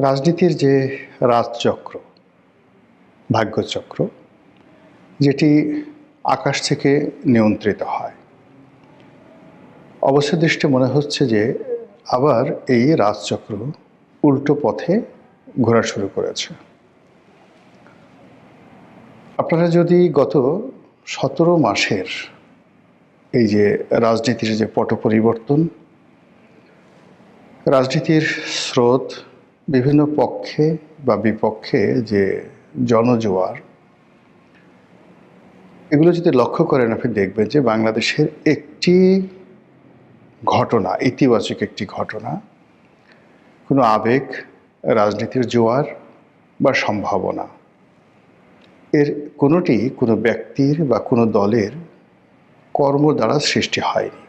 রাজনীতির যে রাজচক্র, ভাগ্যচক্র, যেটি আকাশ থেকে নিয়ন্ত্রিত হয়, অবস্থদৃষ্টে মনে হচ্ছে যে আবার এই রাজচক্র উল্টো পথে ঘোরা শুরু করেছে। আপনারা যদি গত 17 মাসের এই যে রাজনীতির যে পট পরিবর্তন, রাজনীতির স্রোত, বিভিন্ন পক্ষে বা বিপক্ষে যে জনজোয়ার, এগুলো যদি লক্ষ্য করেন আপনি দেখবেন যে বাংলাদেশের একটি ঘটনা, ইতিবাচক একটি ঘটনা, কোনো আবেগ, রাজনীতির জোয়ার বা সম্ভাবনা, এর কোনোটি কোনো ব্যক্তির বা কোনো দলের কর্ম দ্বারা সৃষ্টি হয়নি।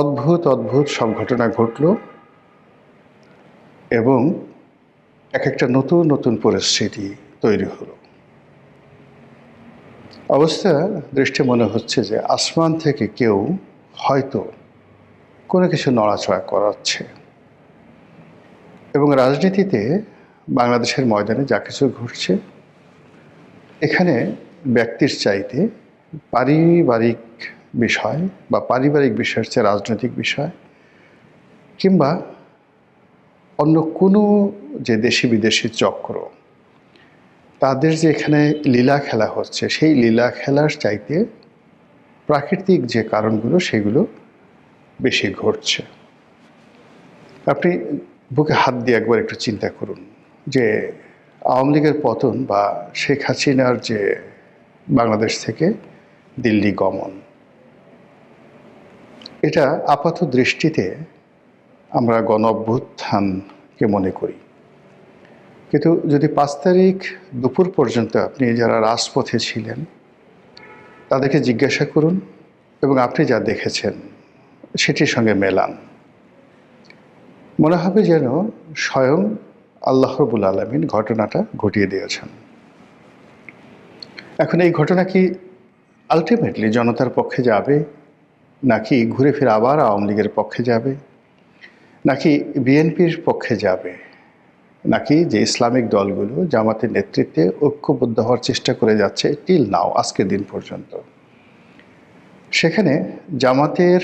অদ্ভুত অদ্ভুত সব ঘটনা ঘটল এবং এক একটা নতুন নতুন পরিস্থিতি তৈরি হলো। অবস্থা দৃষ্টে মনে হচ্ছে যে আসমান থেকে কেউ হয়তো কোনো কিছু নড়াচড়া করাচ্ছে এবং রাজনীতিতে বাংলাদেশের ময়দানে যা কিছু ঘটছে, এখানে ব্যক্তির চাইতে পারিবারিক বিষয় বা পারিবারিক বিষয়ের চেয়ে রাজনৈতিক বিষয় কিংবা অন্য কোনো যে দেশি বিদেশি চক্র, তাদের যে এখানে লীলা খেলা হচ্ছে, সেই লীলা খেলার চাইতে প্রাকৃতিক যে কারণগুলো সেগুলো বেশি ঘটছে। আপনি বুকে হাত দিয়ে একবার একটু চিন্তা করুন যে আওয়ামী লীগের পতন বা শেখ হাসিনার যে বাংলাদেশ থেকে দিল্লি গমন, এটা আপাত দৃষ্টিতে আমরা গণ অভ্যুত্থানকে মনে করি, কিন্তু যদি 5 তারিখ দুপুর পর্যন্ত আপনি যারা রাজপথে ছিলেন তাদেরকে জিজ্ঞাসা করুন এবং আপনি যা দেখেছেন সেটির সঙ্গে মেলান, মনে হবে যেন স্বয়ং আল্লাহ রাব্বুল আলামিন ঘটনাটা ঘটিয়ে দিয়েছেন। এখন এই ঘটনা কি আলটিমেটলি জনতার পক্ষে যাবে, নাকি ঘুরে ফিরে আবার আওয়ামী লীগের পক্ষে যাবে, নাকি বিএনপির পক্ষে যাবে, নাকি যে ইসলামিক দলগুলো জামাতের নেতৃত্বে ঐক্যবদ্ধ হওয়ার চেষ্টা করে যাচ্ছে টিল নাও, আজকের দিন পর্যন্ত, সেখানে জামাতের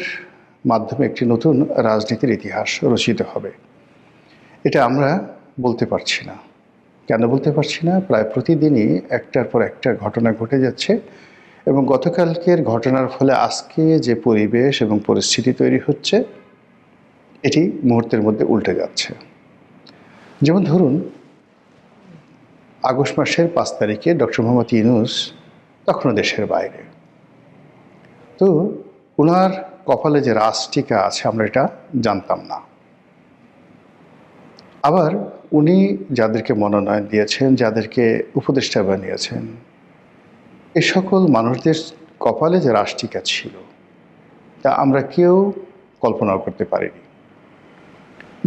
মাধ্যমে একটি নতুন রাজনীতির ইতিহাস রচিত হবে, এটা আমরা বলতে পারছি না। কেন বলতে পারছি না? প্রায় প্রতিদিনই একটার পর একটা ঘটনা ঘটে যাচ্ছে এবং গতকালকের ঘটনার ফলে আজকে যে পরিবেশ এবং পরিস্থিতি তৈরি হচ্ছে, এটি মুহূর্তের মধ্যে উল্টে যাচ্ছে। যেমন ধরুন, আগস্ট মাসের 5 তারিখে ডক্টর মোহাম্মদ ইউনূস তখনও দেশের বাইরে, তো ওনার কপালে যে রাজটিকা আছে আমরা এটা জানতাম না। আবার উনি যাদেরকে মনোনয়ন দিয়েছেন, যাদেরকে উপদেষ্টা বানিয়েছেন, এ সকল মানুষদের কপালে যে রাজটিকা ছিল তা আমরা কেউ কল্পনাও করতে পারিনি।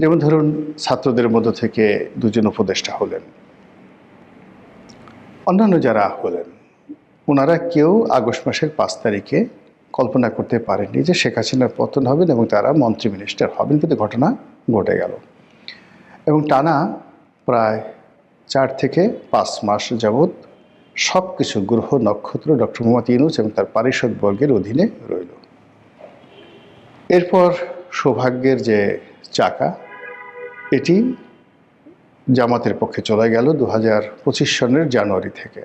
যেমন ধরুন, ছাত্রদের মধ্য থেকে 2 জন উপদেষ্টা হলেন, অন্যান্য যারা হলেন ওনারা কেউ আগস্ট মাসের 5 তারিখে কল্পনা করতে পারেননি যে শেখ হাসিনার পতন হবেন এবং তারা মন্ত্রী মিনিস্টার হবেন, কিন্তু ঘটনা ঘটে গেল এবং টানা প্রায় 4 থেকে 5 মাস যাবৎ সব কিছু গ্রহ নক্ষত্র ডক্টর মোহাম্মদ ইউনূস এবং তার পারিষদবর্গের অধীনে রইল। এরপর সৌভাগ্যের যে চাকা, এটি জামাতের পক্ষে চলে গেল 2025 সনের জানুয়ারি থেকে।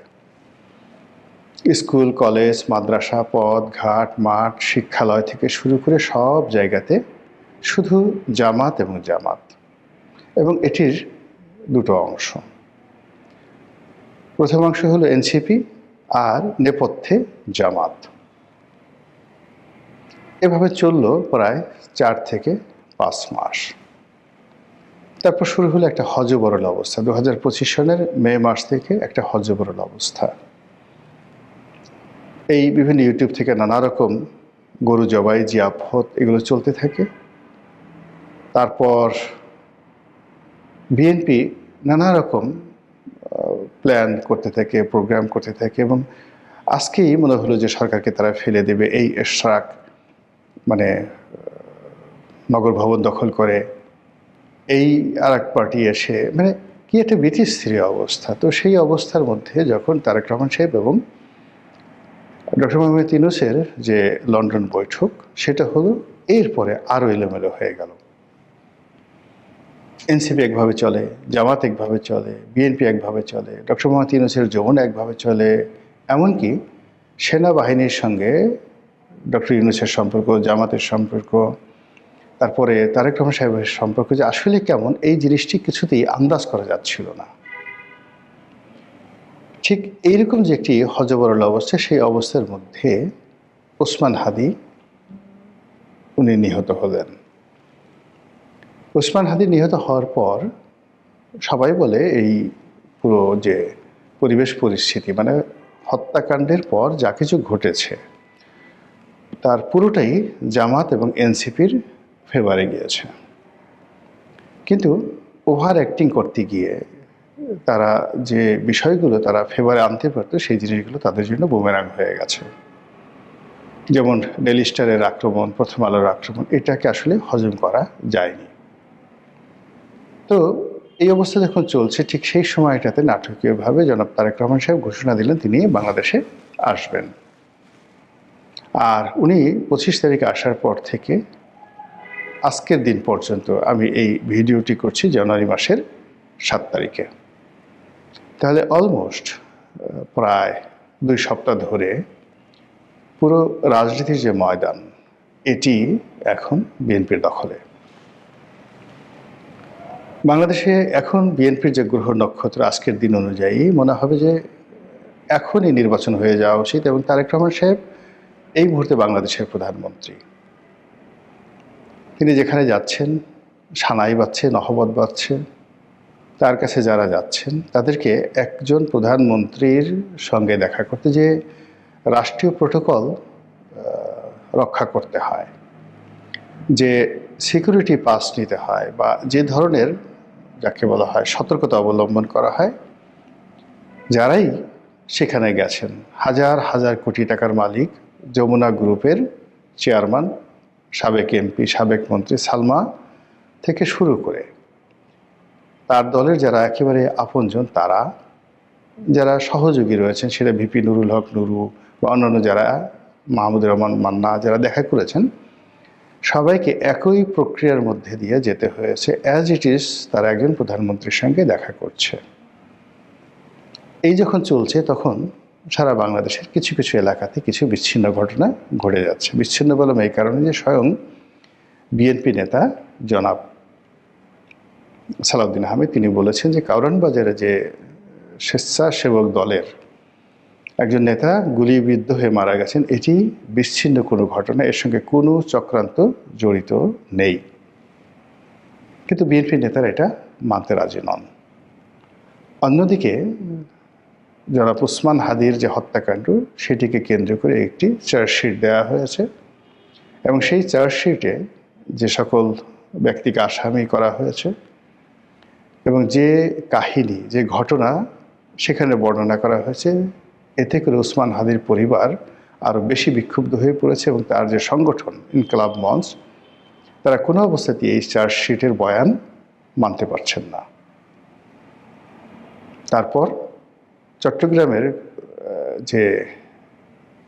স্কুল, কলেজ, মাদ্রাসা, পথ ঘাট, মাঠ, শিক্ষালয় থেকে শুরু করে সব জায়গাতে শুধু জামাত এবং জামাত, এবং এটির 2টো অংশ। প্রথম অংশ হলো এনসিপি আর নেপথ্যে জামাত। এভাবে চলল প্রায় 4 থেকে 5 মাস। তারপর শুরু হলো একটা হযবরল অবস্থা। 2025 সনের মে মাস থেকে একটা হযবরল অবস্থা। এই বিভিন্ন ইউটিউব থেকে নানা রকম গরু জবাই, জিয়াফত এগুলো চলতে থাকে। তারপর বিএনপি নানা রকম প্ল্যান করতে থাকে, প্রোগ্রাম করতে থাকে এবং আজকেই মনে হলো যে সরকারকে তারা ফেলে দেবে। এই এশরাক মানে নগর ভবন দখল করে এই আর এক পার্টি এসে মানে কি একটা বিতিস্থির অবস্থা। তো সেই অবস্থার মধ্যে যখন তারেক রহমান সাহেব এবং ডক্টর মোহাম্মদ ইউনূসের যে লন্ডন বৈঠক সেটা হলো, এরপরে আরও এলোমেলো হয়ে গেল। এনসিপি একভাবে চলে, জামাত একভাবে চলে, বিএনপি একভাবে চলে, ডক্টর মোহাম্মদ ইউনূসের যমুনা একভাবে চলে, এমনকি সেনাবাহিনীর সঙ্গে ডক্টর ইউনূসের সম্পর্ক, জামাতের সম্পর্ক, তারপরে তারেক রহমান সাহেবের সম্পর্ক যে আসলে কেমন, এই জিনিসটি কিছুতেই আন্দাজ করা যাচ্ছিল না। ঠিক এইরকম যে একটি হযবরল অবস্থা, সেই অবস্থার মধ্যে ওসমান হাদি উনি নিহত হলেন। ওসমান হাদি নিহত হওয়ার পর সবাই বলে এই পুরো যে পরিবেশ পরিস্থিতি, মানে হত্যাকাণ্ডের পর যা কিছু ঘটেছে তার পুরোটাই জামাত এবং এনসিপির ফেভারে গিয়েছে। কিন্তু ওভার অ্যাক্টিং করতে গিয়ে তারা যে বিষয়গুলো তারা ফেভারে আনতে পারতো, সেই জিনিসগুলো তাদের জন্য বুমেরাং হয়ে গেছে। যেমন ডেইলি স্টারের আক্রমণ, প্রথম আলোর আক্রমণ, এটাকে আসলে হজম করা যায়নি। তো এই অবস্থা যখন চলছে, ঠিক সেই সময়টাতে নাটকীয়ভাবে জনাব তারেক রহমান সাহেব ঘোষণা দিলেন তিনি বাংলাদেশে আসবেন। আর উনি 25 তারিখে আসার পর থেকে আজকের দিন পর্যন্ত, আমি এই ভিডিওটি করছি জানুয়ারি মাসের 7 তারিখে, তাহলে অলমোস্ট প্রায় 2 সপ্তাহ ধরে পুরো রাজনীতির যে ময়দান, এটি এখন বিএনপির দখলে। বাংলাদেশে এখন বিএনপির যে গ্রহ নক্ষত্র আজকের দিন অনুযায়ী মনে হবে যে এখনই নির্বাচন হয়ে যাওয়া উচিত, এবং তারেক রহমান সাহেব এই মুহূর্তে বাংলাদেশের প্রধানমন্ত্রী। তিনি যেখানে যাচ্ছেন, সানাই বাজছে, নহবত বাজছে, তার কাছে যারা যাচ্ছেন তাদেরকে একজন প্রধানমন্ত্রীর সঙ্গে দেখা করতে যে রাষ্ট্রীয় প্রোটোকল রক্ষা করতে হয়, যে সিকিউরিটি পাস নিতে হয়, বা যে ধরনের যাকে বলা হয় সতর্কতা অবলম্বন করা হয়, যারাই সেখানে গেছেন, হাজার হাজার কোটি টাকার মালিক যমুনা গ্রুপের চেয়ারম্যান, সাবেক এমপি, সাবেক মন্ত্রী সালমা থেকে শুরু করে তার দলের যারা একেবারে আপনজন, তারা যারা সহযোগী রয়েছেন, সেটা ভিপি নুরুল হক নুরু বা অন্যান্য যারা, মাহমুদুর রহমান মান্না, যারা দেখা করেছেন, সবাইকে একই প্রক্রিয়ার মধ্যে দিয়ে যেতে হয়েছে। অ্যাজ ইট ইজ তারা একজন প্রধানমন্ত্রীর সঙ্গে দেখা করছে। এই যখন চলছে, তখন সারা বাংলাদেশের কিছু কিছু এলাকাতে কিছু বিচ্ছিন্ন ঘটনা ঘটে যাচ্ছে। বিচ্ছিন্ন বললাম এই কারণে যে স্বয়ং বিএনপি নেতা জনাব সালাউদ্দিন আহমেদ তিনি বলেছেন যে কারওয়ান বাজারে যে স্বেচ্ছাসেবক দলের একজন নেতা গুলিবিদ্ধ হয়ে মারা গেছেন, এটি বিচ্ছিন্ন কোনো ঘটনা, এর সঙ্গে কোনো চক্রান্ত জড়িত নেই। কিন্তু বিএনপি নেতারা এটা মানতে রাজি নন। অন্যদিকে জনাব ওসমান হাদির যে হত্যাকাণ্ড, সেটিকে কেন্দ্র করে একটি চার্জশিট দেওয়া হয়েছে, এবং সেই চার্জশিটে যে সকল ব্যক্তিকে আসামি করা হয়েছে এবং যে কাহিনী, যে ঘটনা সেখানে বর্ণনা করা হয়েছে, এতে করে ওসমান হাদির পরিবার আরও বেশি বিক্ষুব্ধ হয়ে পড়েছে, এবং তার যে সংগঠন ইনকলাব মঞ্চ, তারা কোনো অবস্থাতেই এই চার্জশিটের বয়ান মানতে পারছেন না। তারপর চট্টগ্রামের যে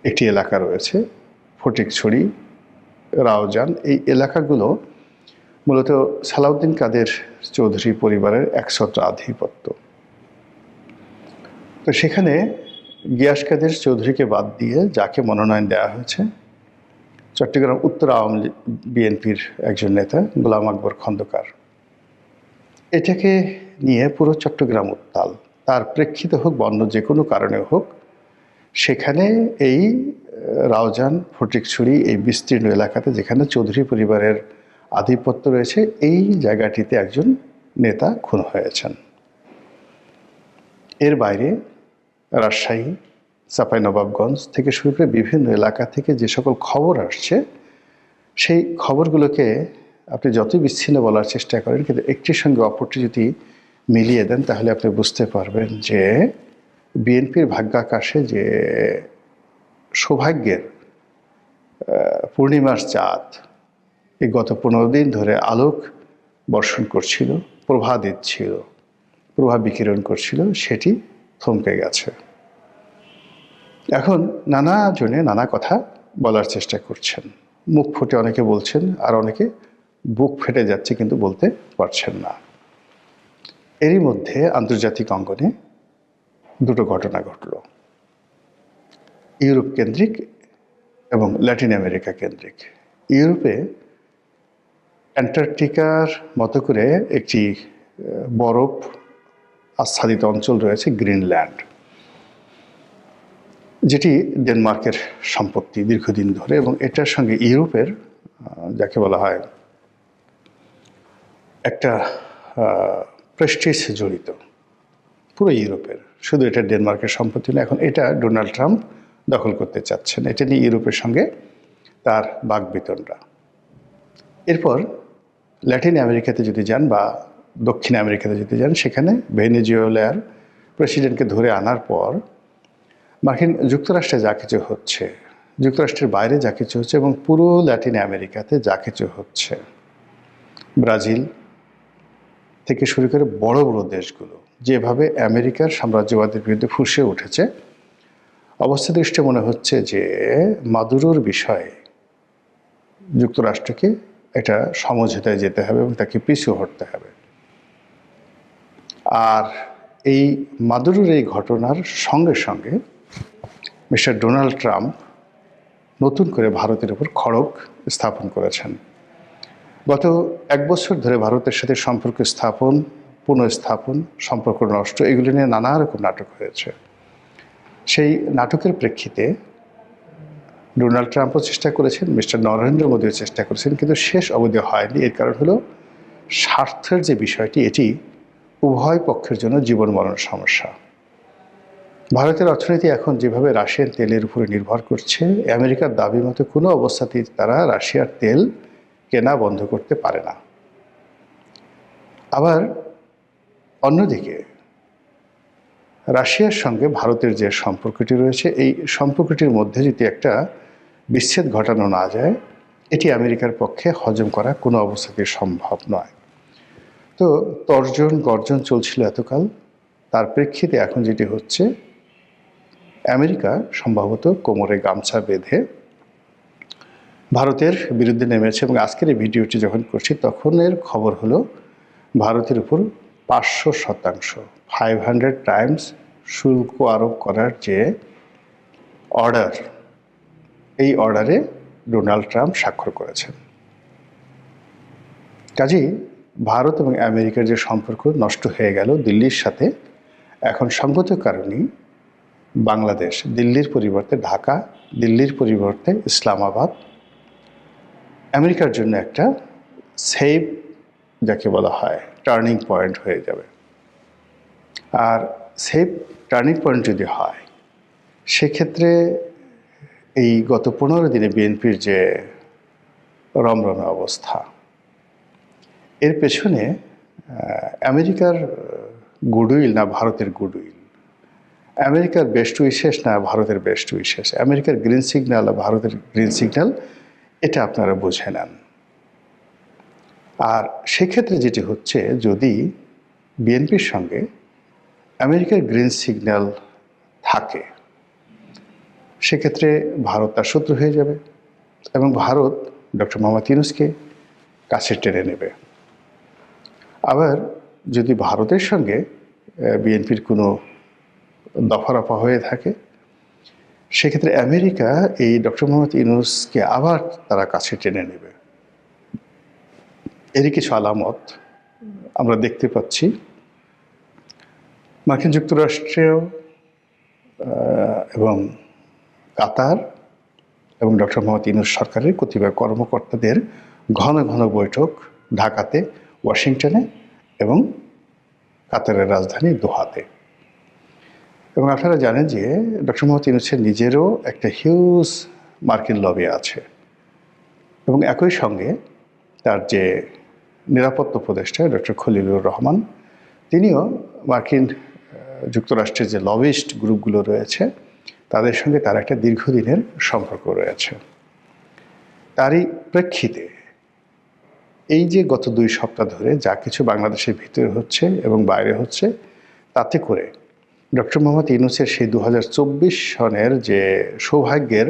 একটি এলাকা রয়েছে ফটিকছড়ি, রাউজান, এই এলাকাগুলো মূলত সালাউদ্দিন কাদের চৌধুরী পরিবারের একছত্র আধিপত্য। তো সেখানে গিয়াস কাদের চৌধুরীকে বাদ দিয়ে যাকে মনোনয়ন দেওয়া হয়েছে, চট্টগ্রাম উত্তর আওয়ামী লীগ বিএনপির একজন নেতা গোলাম আকবর খন্দকার, এটাকে নিয়ে পুরো চট্টগ্রাম উত্তাল। তার প্রেক্ষিতে হোক বা অন্য যে কোনো কারণে হোক, সেখানে এই রাউজান, ফটিকছড়ি, এই বিস্তীর্ণ এলাকাতে যেখানে চৌধুরী পরিবারের আধিপত্য রয়েছে, এই জায়গাটিতে একজন নেতা খুন হয়েছেন। এর বাইরে রাজশাহী, চাঁপাইনবাবগঞ্জ থেকে শুরু করে বিভিন্ন এলাকা থেকে যে সকল খবর আসছে, সেই খবরগুলোকে আপনি যতই বিচ্ছিন্ন বলার চেষ্টা করেন, কিন্তু একটির সঙ্গে অপরটি যদি মিলিয়ে দেন, তাহলে আপনি বুঝতে পারবেন যে বিএনপির ভাগ্যাকাশে যে সৌভাগ্যের পূর্ণিমার চাঁদ এই গত 15 দিন ধরে আলোক বর্ষণ করছিল, প্রভা দিচ্ছিল, প্রভা বিকিরণ করছিল, সেটি থমকে গেছে। এখন নানা জনে নানা কথা বলার চেষ্টা করছেন, মুখ ফুটে অনেকে বলছেন, আর অনেকে বুক ফেটে যাচ্ছে কিন্তু বলতে পারছেন না। এরই মধ্যে আন্তর্জাতিক অঙ্গনে দুটো ঘটনা ঘটল, ইউরোপ কেন্দ্রিক এবং ল্যাটিন আমেরিকা কেন্দ্রিক। ইউরোপে অ্যান্টার্কটিকার মতো করে একটি বরফ আচ্ছাদিত অঞ্চল রয়েছে, গ্রিনল্যান্ড, যেটি ডেনমার্কের সম্পত্তি দীর্ঘদিন ধরে, এবং এটার সঙ্গে ইউরোপের যাকে বলা হয় একটা প্রেস্টিজ জড়িত, পুরো ইউরোপের, শুধু এটা ডেনমার্কের সম্পত্তি না। এখন এটা ডোনাল্ড ট্রাম্প দখল করতে চাচ্ছেন, এটা নিয়ে ইউরোপের সঙ্গে তার বাকবিতণ্ডা। এরপর ল্যাটিন আমেরিকাতে যদি যান বা দক্ষিণ আমেরিকাতে যদি যান, সেখানে ভেনেজুয়েলার প্রেসিডেন্টকে ধরে আনার পর মার্কিন যুক্তরাষ্ট্রে যা কিছু হচ্ছে, যুক্তরাষ্ট্রের বাইরে যা কিছু হচ্ছে, এবং পুরো ল্যাটিন আমেরিকাতে যা কিছু হচ্ছে, ব্রাজিল থেকে শুরু করে বড় বড় দেশগুলো যেভাবে আমেরিকার সাম্রাজ্যবাদের বিরুদ্ধে ফুঁসে উঠেছে, অবস্থা দৃষ্টে মনে হচ্ছে যে মাদুরোর বিষয়ে যুক্তরাষ্ট্রকে একটা সমঝোতায় যেতে হবে এবং তাকে পিছু হটতে হবে। আর এই মাদুরোর এই ঘটনার সঙ্গে সঙ্গে মিস্টার ডোনাল্ড ট্রাম্প নতুন করে ভারতের উপর খড়গ স্থাপন করেছেন। গত এক বছর ধরে ভারতের সাথে সম্পর্ক স্থাপন, পুনঃস্থাপন, সম্পর্ক নষ্ট, এগুলি নিয়ে নানা রকম নাটক হয়েছে। সেই নাটকের প্রেক্ষিতে ডোনাল্ড ট্রাম্পও চেষ্টা করেছেন, মিস্টার নরেন্দ্র মোদীও চেষ্টা করেছেন, কিন্তু শেষ অবধি হয়নি। এর কারণ হলো স্বার্থের যে বিষয়টি, এটি উভয় পক্ষের জন্য জীবন মরণ সমস্যা। ভারতের অর্থনীতি এখন যেভাবে রাশিয়ান তেলের উপরে নির্ভর করছে, আমেরিকার দাবি মতো কোনো অবস্থাতেই তারা রাশিয়ার তেল কেনা বন্ধ করতে পারে না। আবার অন্যদিকে রাশিয়ার সঙ্গে ভারতের যে সম্পর্কটি রয়েছে, এই সম্পর্কটির মধ্যে যদি একটা বিচ্ছেদ ঘটানো না যায়, এটি আমেরিকার পক্ষে হজম করা কোনো অবস্থাতেই সম্ভব নয়। তো তর্জন গর্জন চলছিল এতকাল, তার প্রেক্ষিতে এখন যেটি হচ্ছে, আমেরিকা সম্ভবত কোমরে গামছা বেঁধে ভারতের বিরুদ্ধে নেমেছে। এবং আজকের এই ভিডিওটি যখন করছি তখনের খবর হলো ভারতের উপর 500%, 500 টাইমস শুল্ক আরোপ করার যে অর্ডার, এই অর্ডারে ডোনাল্ড ট্রাম্প স্বাক্ষর করেছেন। কাজেই ভারত এবং আমেরিকার যে সম্পর্ক নষ্ট হয়ে গেল দিল্লির সাথে, এখন সঙ্গত কারণেই বাংলাদেশ, দিল্লির পরিবর্তে ঢাকা, দিল্লির পরিবর্তে ইসলামাবাদ, আমেরিকার জন্য একটা সেফ যাকে বলা হয় টার্নিং পয়েন্ট হয়ে যাবে। আর সেফ টার্নিং পয়েন্ট যদি হয়, সেক্ষেত্রে এই গত 15 দিনে বিএনপির যে রমরমে অবস্থা, এর পেছনে আমেরিকার গুডউইল না ভারতের গুডউইল, আমেরিকার বেস্ট উইশেস না ভারতের বেস্ট উইশেস, আমেরিকার গ্রিন সিগন্যাল না ভারতের গ্রিন সিগন্যাল, এটা আপনারা বুঝে নেন। আর সেক্ষেত্রে যেটি হচ্ছে, যদি বিএনপির সঙ্গে আমেরিকার গ্রিন সিগন্যাল থাকে, সেক্ষেত্রে ভারত তার শত্রু হয়ে যাবে এবং ভারত ডক্টর মোহাম্মদ ইউনূসকে কাছে টেনে নেবে। আবার যদি ভারতের সঙ্গে বিএনপির কোনো দফারফা হয়ে থাকে, সেক্ষেত্রে আমেরিকা এই ডক্টর মোহাম্মদ ইউনূসকে আবার তারা কাছে টেনে নেবে। এরই কিছু আলামত আমরা দেখতে পাচ্ছি। মার্কিন যুক্তরাষ্ট্রেও এবং কাতার এবং ডক্টর মোহাম্মদ ইউনূস সরকারের কতিপয় কর্মকর্তাদের ঘন ঘন বৈঠক ঢাকাতে, ওয়াশিংটনে এবং কাতারের রাজধানী দোহাতে। এবং আপনারা জানেন যে ডক্টর মোহাম্মদ ইউনূসের নিজেরও একটা হিউজ মার্কিন লবি আছে, এবং একই সঙ্গে তার যে নিরাপত্তা উপদেষ্টা ডক্টর খলিলুর রহমান, তিনিও মার্কিন যুক্তরাষ্ট্রের যে লবিস্ট গ্রুপগুলো রয়েছে তাদের সঙ্গে তার একটা দীর্ঘদিনের সম্পর্ক রয়েছে। তারই প্রেক্ষিতে এই যে গত 2 সপ্তাহ ধরে যা কিছু বাংলাদেশের ভিতরে হচ্ছে এবং বাইরে হচ্ছে, তাতে করে ডক্টর মোহাম্মদ ইউনূসের সেই 2024 সনের যে সৌভাগ্যের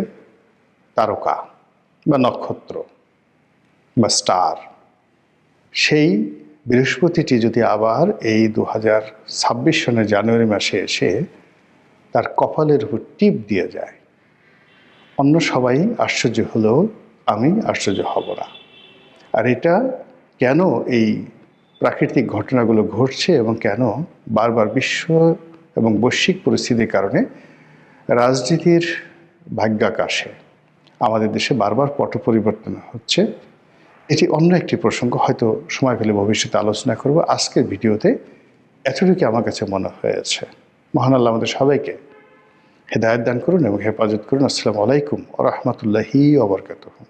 তারকা বা নক্ষত্র বা স্টার, সেই বৃহস্পতিটি যদি আবার এই 2026 সনের জানুয়ারি মাসে এসে তার কপালের উপর টিপ দিয়ে যায়, অন্য সবাই আশ্চর্য হলেও আমি আশ্চর্য হব না। আর এটা কেন এই প্রাকৃতিক ঘটনাগুলো ঘটছে এবং কেন বারবার বিশ্ব এবং বৈশ্বিক পরিস্থিতির কারণে রাজনীতির ভাগ্যাকাশে আমাদের দেশে বারবার পট পরিবর্তন হচ্ছে, এটি অন্য একটি প্রসঙ্গ, হয়তো সময় পেলে ভবিষ্যতে আলোচনা করব। আজকের ভিডিওতে এতটুকু আমার কাছে মনে হয়েছে। মহান আল্লাহ আমাদের সবাইকে হেদায়েত দান করুন এবং হেফাজত করুন। আসসালামু আলাইকুম ওয়া রাহমাতুল্লাহি ওয়া বারাকাতুহু।